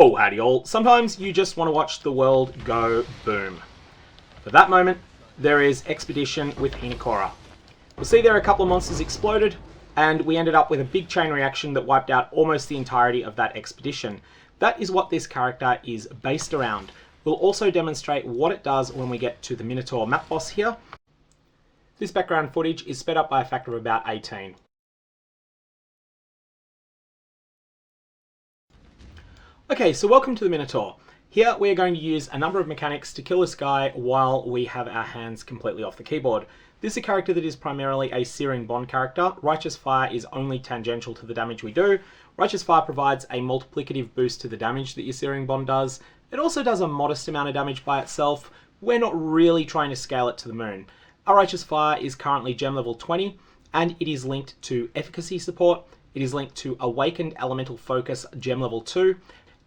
Oh, howdy all. Sometimes you just want to watch the world go boom. For that moment, there is Expedition with Hinekora. We'll see there are a couple of monsters exploded, and we ended up with a big chain reaction that wiped out almost the entirety of that expedition. That is what this character is based around. We'll also demonstrate what it does when we get to the Minotaur map boss here. This background footage is sped up by a factor of about 18. Okay, so welcome to the Minotaur. Here we are going to use a number of mechanics to kill this guy while we have our hands completely off the keyboard. This is a character that is primarily a Searing Bond character. Righteous Fire is only tangential to the damage we do. Righteous Fire provides a multiplicative boost to the damage that your Searing Bond does. It also does a modest amount of damage by itself. We're not really trying to scale it to the moon. Our Righteous Fire is currently gem level 20, and it is linked to efficacy support. It is linked to Awakened Elemental Focus gem level 2,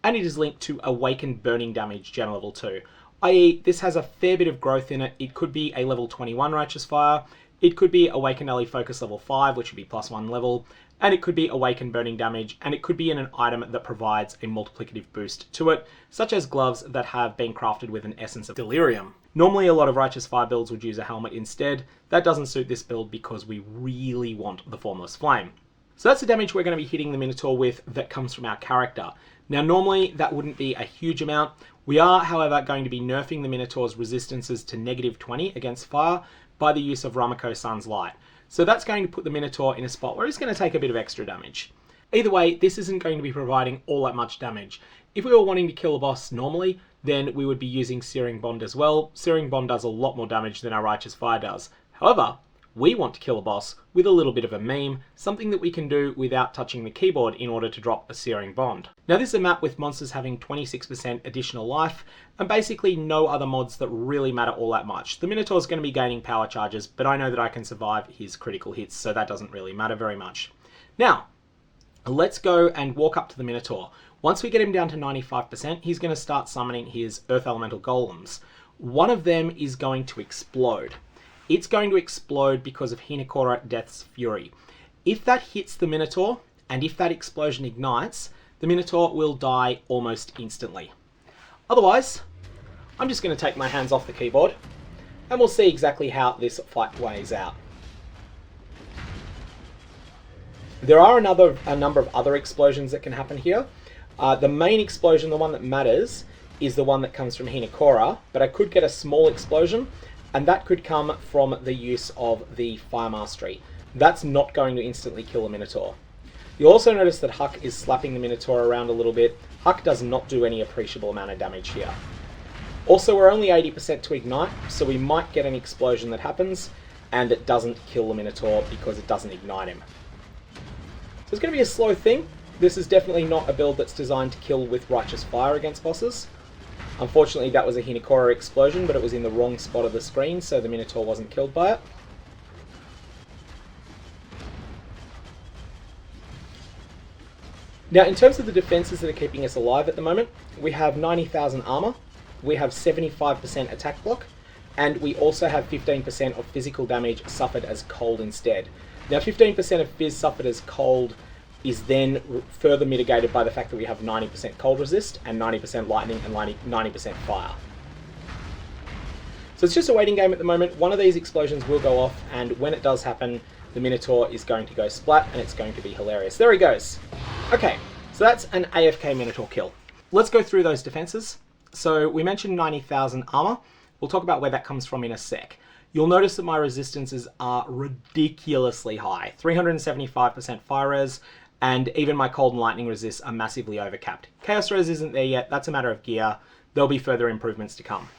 and it is linked to Awakened Burning Damage gem level 2. i.e. this has a fair bit of growth in it. It could be a level 21 Righteous Fire, it could be Awakened Ele Focus level 5, which would be +1 level, and it could be Awakened Burning Damage, and it could be in an item that provides a multiplicative boost to it, such as gloves that have been crafted with an essence of Delirium. Normally a lot of Righteous Fire builds would use a helmet instead. That doesn't suit this build because we really want the Formless Flame. So that's the damage we're going to be hitting the Minotaur with that comes from our character. Now normally that wouldn't be a huge amount. We are, however, going to be nerfing the Minotaur's resistances to -20 against fire by the use of Ramako Sun's Light. So that's going to put the Minotaur in a spot where he's going to take a bit of extra damage. Either way, this isn't going to be providing all that much damage. If we were wanting to kill a boss normally, then we would be using Searing Bond as well. Searing Bond does a lot more damage than our Righteous Fire does. However, we want to kill a boss with a little bit of a meme, something that we can do without touching the keyboard in order to drop a Searing Bond. Now this is a map with monsters having 26% additional life, and basically no other mods that really matter all that much. The Minotaur's going to be gaining power charges, but I know that I can survive his critical hits, so that doesn't really matter very much. Now, let's go and walk up to the Minotaur. Once we get him down to 95%, he's going to start summoning his Earth Elemental Golems. One of them is going to explode. It's going to explode because of Hinekora Death's Fury. If that hits the Minotaur, and if that explosion ignites, the Minotaur will die almost instantly. Otherwise, I'm just going to take my hands off the keyboard, and we'll see exactly how this fight plays out. There are a number of other explosions that can happen here. The main explosion, the one that matters, is the one that comes from Hinekora, but I could get a small explosion, and that could come from the use of the Fire Mastery. That's not going to instantly kill a Minotaur. You'll also notice that Huck is slapping the Minotaur around a little bit. Huck does not do any appreciable amount of damage here. Also, we're only 80% to ignite, so we might get an explosion that happens, and it doesn't kill the Minotaur because it doesn't ignite him. So it's going to be a slow thing. This is definitely not a build that's designed to kill with Righteous Fire against bosses. Unfortunately, that was a Hinekora explosion, but it was in the wrong spot of the screen, so the Minotaur wasn't killed by it. Now, in terms of the defenses that are keeping us alive at the moment, we have 90,000 armor, we have 75% attack block, and we also have 15% of physical damage suffered as cold instead. Now, 15% of phys suffered as cold is then further mitigated by the fact that we have 90% cold resist and 90% lightning and 90% fire. So it's just a waiting game at the moment. One of these explosions will go off, and when it does happen, the Minotaur is going to go splat, and it's going to be hilarious. There he goes. Okay, so that's an AFK Minotaur kill. Let's go through those defenses. So we mentioned 90,000 armor. We'll talk about where that comes from in a sec. You'll notice that my resistances are ridiculously high. 375% fire res, and even my cold and lightning resists are massively overcapped. Chaos res isn't there yet, that's a matter of gear. There'll be further improvements to come.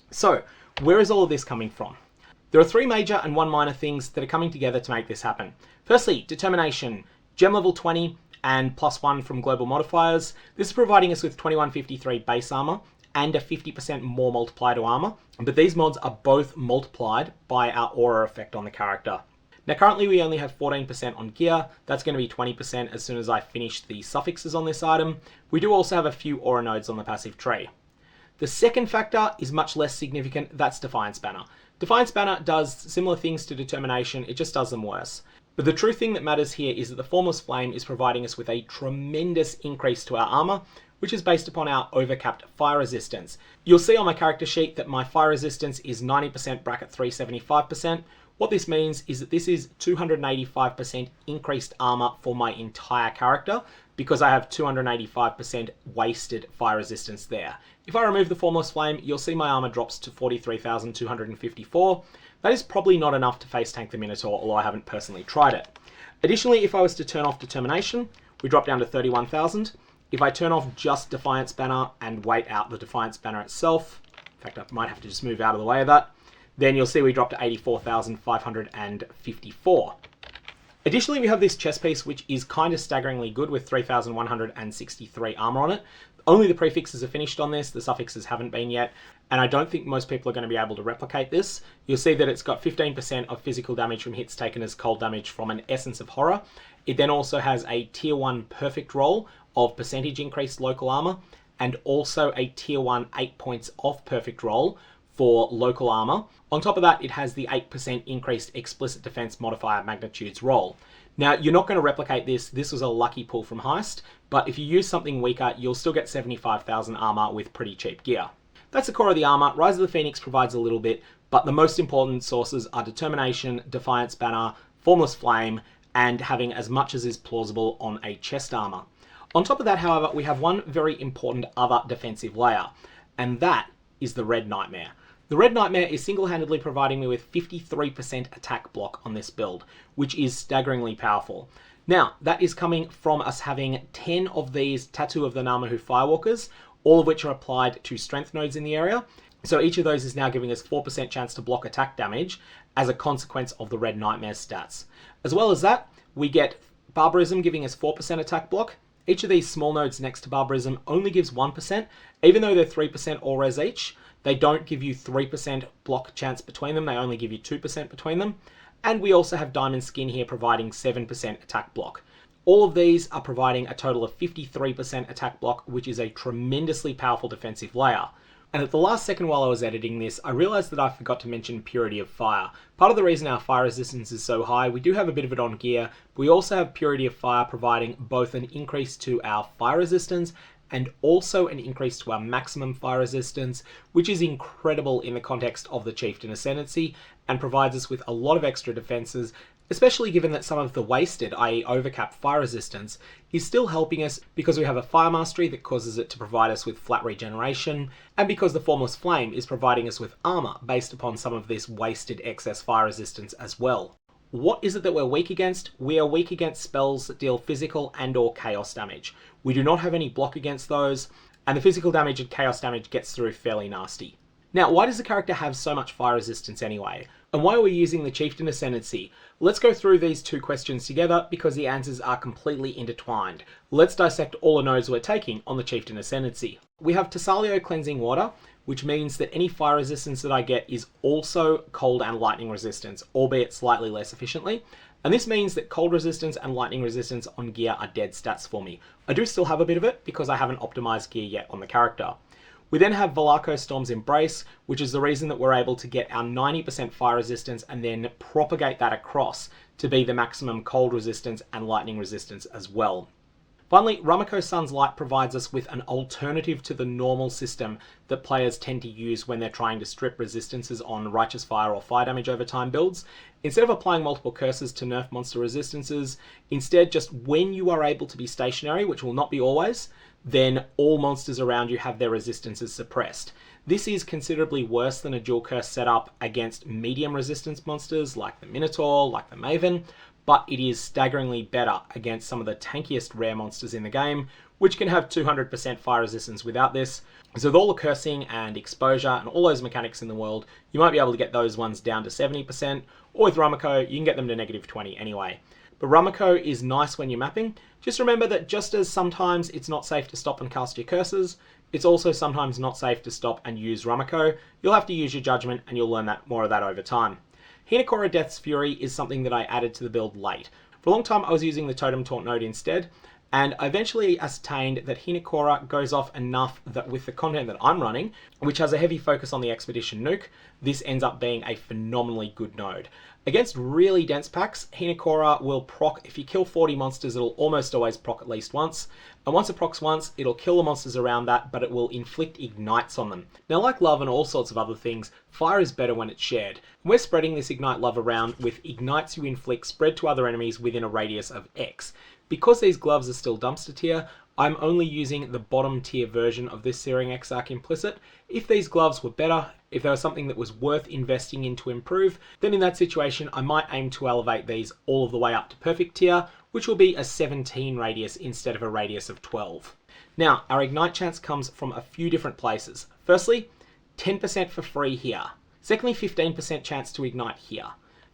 So, where is all of this coming from? There are 3 major and 1 minor things that are coming together to make this happen. Firstly, determination. Gem level 20 and +1 from global modifiers. This is providing us with 2153 base armor and a 50% more multiplier to armor, but these mods are both multiplied by our aura effect on the character. Now currently we only have 14% on gear. That's going to be 20% as soon as I finish the suffixes on this item. We do also have a few aura nodes on the passive tree. The second factor is much less significant, that's Defiance Banner. Defiance Banner does similar things to Determination, it just does them worse. But the true thing that matters here is that the Formless Flame is providing us with a tremendous increase to our armor. which is based upon our overcapped fire resistance. You'll see on my character sheet that my fire resistance is 90% bracket 375%. What this means is that this is 285% increased armor for my entire character because I have 285% wasted fire resistance there. If I remove the Formless Flame, you'll see my armor drops to 43,254. That is probably not enough to face tank the Minotaur, although I haven't personally tried it. Additionally, if I was to turn off Determination, we drop down to 31,000. If I turn off just Defiance Banner and wait out the Defiance Banner itself, in fact I might have to just move out of the way of that, then you'll see we drop to 84,554. Additionally, we have this chest piece, which is kind of staggeringly good with 3,163 armor on it. Only the prefixes are finished on this, the suffixes haven't been yet, and I don't think most people are going to be able to replicate this. You'll see that it's got 15% of physical damage from hits taken as cold damage from an Essence of Horror. It then also has a tier 1 perfect roll of percentage increased local armor, and also a tier 1 8 points off perfect roll for local armor. On top of that, it has the 8% increased explicit defense modifier magnitudes roll. Now, you're not going to replicate this. This was a lucky pull from Heist, but if you use something weaker, you'll still get 75,000 armor with pretty cheap gear. That's the core of the armor. Rise of the Phoenix provides a little bit, but the most important sources are Determination, Defiance Banner, Formless Flame, and having as much as is plausible on a chest armor. On top of that, however, we have one very important other defensive layer, and that is the Red Nightmare. The Red Nightmare is single-handedly providing me with 53% attack block on this build, which is staggeringly powerful. Now, that is coming from us having 10 of these Tattoo of the Namahu Firewalkers, all of which are applied to strength nodes in the area. So each of those is now giving us 4% chance to block attack damage as a consequence of the Red Nightmare stats. As well as that, we get Barbarism giving us 4% attack block. Each of these small nodes next to Barbarism only gives 1%, even though they're 3% all res each. They don't give you 3% block chance between them, they only give you 2% between them. And we also have Diamond Skin here providing 7% attack block. All of these are providing a total of 53% attack block, which is a tremendously powerful defensive layer. And at the last second while I was editing this, I realized that I forgot to mention Purity of Fire. Part of the reason our fire resistance is so high, we do have a bit of it on gear, but we also have Purity of Fire providing both an increase to our fire resistance and also an increase to our maximum fire resistance, which is incredible in the context of the Chieftain Ascendancy and provides us with a lot of extra defenses, especially given that some of the wasted, i.e. overcapped fire resistance, is still helping us because we have a Fire Mastery that causes it to provide us with flat regeneration, and because the Formless Flame is providing us with armor based upon some of this wasted excess fire resistance as well. What is it that we're weak against? We are weak against spells that deal physical and or chaos damage. We do not have any block against those, and the physical damage and chaos damage gets through fairly nasty. Now, why does the character have so much fire resistance anyway? And why are we using the Chieftain Ascendancy? Let's go through these two questions together because the answers are completely intertwined. Let's dissect all the nodes we're taking on the Chieftain Ascendancy. We have Tassalio Cleansing Water, which means that any fire resistance that I get is also cold and lightning resistance, albeit slightly less efficiently. And this means that cold resistance and lightning resistance on gear are dead stats for me. I do still have a bit of it because I haven't optimized gear yet on the character. We then have Velako Storm's Embrace, which is the reason that we're able to get our 90% fire resistance and then propagate that across to be the maximum cold resistance and lightning resistance as well. Finally, Ramako Sun's Light provides us with an alternative to the normal system that players tend to use when they're trying to strip resistances on Righteous Fire or Fire Damage over time builds. Instead of applying multiple curses to nerf monster resistances, instead just when you are able to be stationary, which will not be always, then all monsters around you have their resistances suppressed. This is considerably worse than a dual curse setup against medium resistance monsters like the Minotaur, like the Maven, but it is staggeringly better against some of the tankiest rare monsters in the game, which can have 200% fire resistance without this. So with all the cursing and exposure and all those mechanics in the world, you might be able to get those ones down to 70%, or with Ramako, you can get them to -20 anyway. But Ramako is nice when you're mapping. Just remember that just as sometimes it's not safe to stop and cast your curses, it's also sometimes not safe to stop and use Ramako. You'll have to use your judgment and you'll learn more of that over time. Hinekora Death's Fury is something that I added to the build late. For a long time I was using the Totem Taunt node instead, And I eventually ascertained that Hinekora goes off enough that with the content that I'm running, which has a heavy focus on the Expedition nuke, this ends up being a phenomenally good node. Against really dense packs, Hinekora will proc. If you kill 40 monsters, it'll almost always proc at least once. And once it procs once, it'll kill the monsters around that, but it will inflict ignites on them. Now, like love and all sorts of other things, fire is better when it's shared. We're spreading this ignite love around with ignites you inflict spread to other enemies within a radius of X. Because these gloves are still dumpster tier, I'm only using the bottom tier version of this Searing Exarch implicit. If these gloves were better, if there was something that was worth investing in to improve, then in that situation I might aim to elevate these all of the way up to perfect tier, which will be a 17 radius instead of a radius of 12. Now, our ignite chance comes from a few different places. Firstly, 10% for free here. Secondly, 15% chance to ignite here.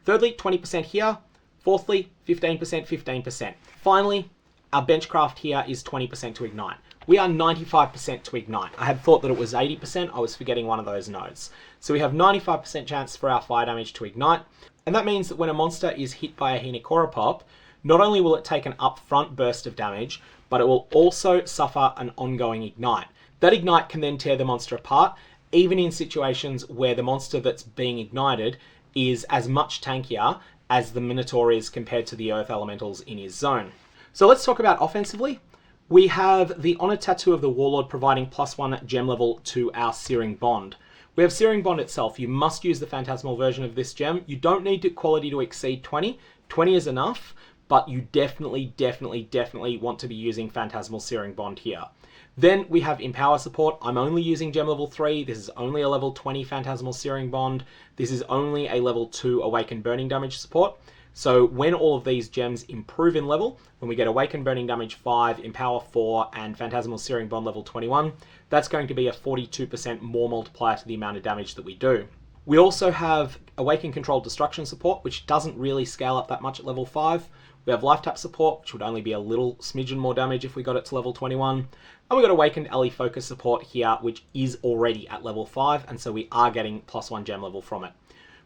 Thirdly, 20% here. Fourthly, 15%, 15%. Finally, our benchcraft here is 20% to ignite. We are 95% to ignite. I had thought that it was 80%, I was forgetting one of those nodes. So we have 95% chance for our fire damage to ignite, and that means that when a monster is hit by a Hinekora pop, not only will it take an upfront burst of damage, but it will also suffer an ongoing ignite. That ignite can then tear the monster apart, even in situations where the monster that's being ignited is as much tankier as the Minotaur is compared to the Earth Elementals in his zone. So let's talk about offensively. We have the Honor Tattoo of the Warlord providing +1 gem level to our Searing Bond. We have Searing Bond itself. You must use the Phantasmal version of this gem. You don't need quality to exceed 20. 20 is enough, but you definitely want to be using Phantasmal Searing Bond here. Then we have Empower support. I'm only using gem level 3. This is only a level 20 Phantasmal Searing Bond. This is only a level 2 Awaken Burning Damage support. So when all of these gems improve in level, when we get Awaken Burning Damage 5, Empower 4, and Phantasmal Searing Bond level 21, that's going to be a 42% more multiplier to the amount of damage that we do. We also have Awaken Controlled Destruction support, which doesn't really scale up that much at level 5. We have Life Tap support, which would only be a little smidgen more damage if we got it to level 21. And we've got Awakened Ally Focus support here, which is already at level 5, and so we are getting +1 gem level from it.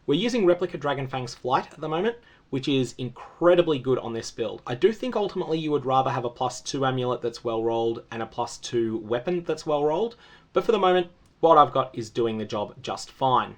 We're using Replica Dragonfang's Flight at the moment, which is incredibly good on this build. I do think ultimately you would rather have a +2 amulet that's well rolled and a +2 weapon that's well rolled, but for the moment, what I've got is doing the job just fine.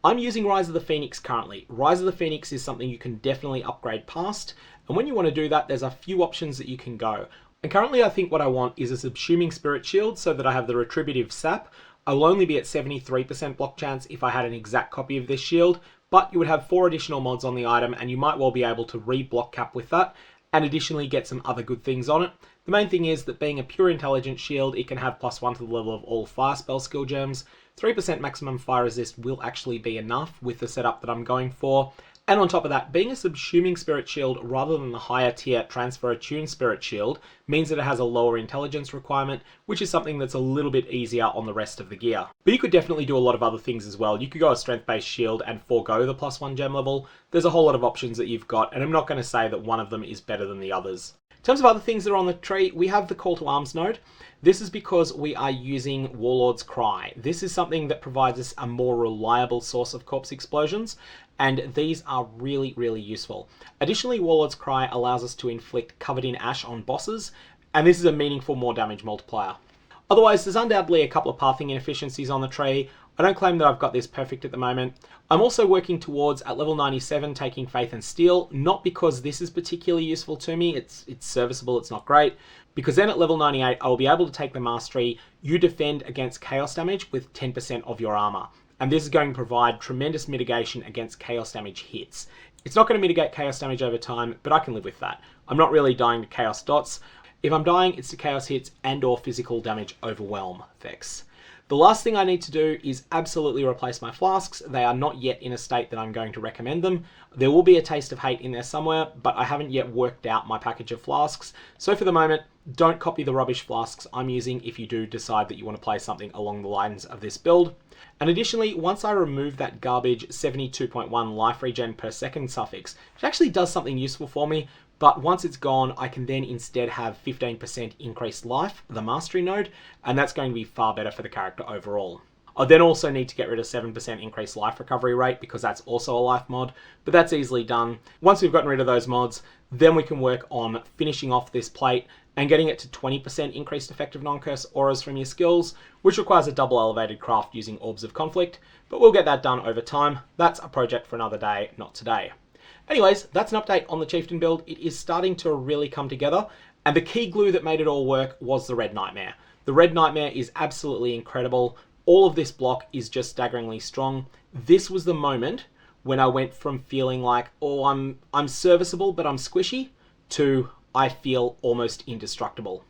I'm using Rise of the Phoenix currently. Rise of the Phoenix is something you can definitely upgrade past, and when you want to do that, there's a few options that you can go. And currently I think what I want is a Subsuming Spirit Shield so that I have the Retributive Sap. I will only be at 73% block chance if I had an exact copy of this shield, but you would have 4 additional mods on the item and you might well be able to re-block cap with that, and additionally get some other good things on it. The main thing is that being a pure intelligence shield, it can have +1 to the level of all fire spell skill gems. 3% maximum fire resist will actually be enough with the setup that I'm going for. And on top of that, being a Subsuming Spirit Shield rather than the higher tier Transfer Attune Spirit Shield means that it has a lower intelligence requirement, which is something that's a little bit easier on the rest of the gear. But you could definitely do a lot of other things as well. You could go a strength-based shield and forego the +1 gem level. There's a whole lot of options that you've got, and I'm not going to say that one of them is better than the others. In terms of other things that are on the tree, we have the Call to Arms node. This is because we are using Warlord's Cry. This is something that provides us a more reliable source of corpse explosions, and these are really useful. Additionally, Warlord's Cry allows us to inflict Covered in Ash on bosses, and this is a meaningful more damage multiplier. Otherwise, there's undoubtedly a couple of pathing inefficiencies on the tree. I don't claim that I've got this perfect at the moment. I'm also working towards, at level 97, taking Faith and Steel, not because this is particularly useful to me, it's serviceable, it's not great, because then at level 98, I will be able to take the Mastery, you defend against Chaos damage with 10% of your armor. And this is going to provide tremendous mitigation against Chaos damage hits. It's not going to mitigate Chaos damage over time, but I can live with that. I'm not really dying to Chaos dots. If I'm dying, it's to Chaos hits and or physical damage overwhelm effects. The last thing I need to do is absolutely replace my flasks. They are not yet in a state that I'm going to recommend them. There will be a taste of hate in there somewhere, but I haven't yet worked out my package of flasks. So for the moment, don't copy the rubbish flasks I'm using if you do decide that you want to play something along the lines of this build. And additionally, once I remove that garbage 72.1 life regen per second suffix, which actually does something useful for me, but once it's gone, I can then instead have 15% increased life, the Mastery node, and that's going to be far better for the character overall. I then also need to get rid of 7% increased life recovery rate because that's also a life mod, but that's easily done. Once we've gotten rid of those mods, then we can work on finishing off this plate and getting it to 20% increased effective non-curse auras from your skills, which requires a double elevated craft using Orbs of Conflict, but we'll get that done over time. That's a project for another day, not today. Anyways, that's an update on the Chieftain build. It is starting to really come together, and the key glue that made it all work was the Red Nightmare. The Red Nightmare is absolutely incredible. All of this block is just staggeringly strong. This was the moment when I went from feeling like, oh, I'm serviceable, but I'm squishy, to I feel almost indestructible.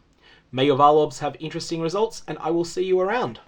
May your Varlorbs have interesting results, and I will see you around.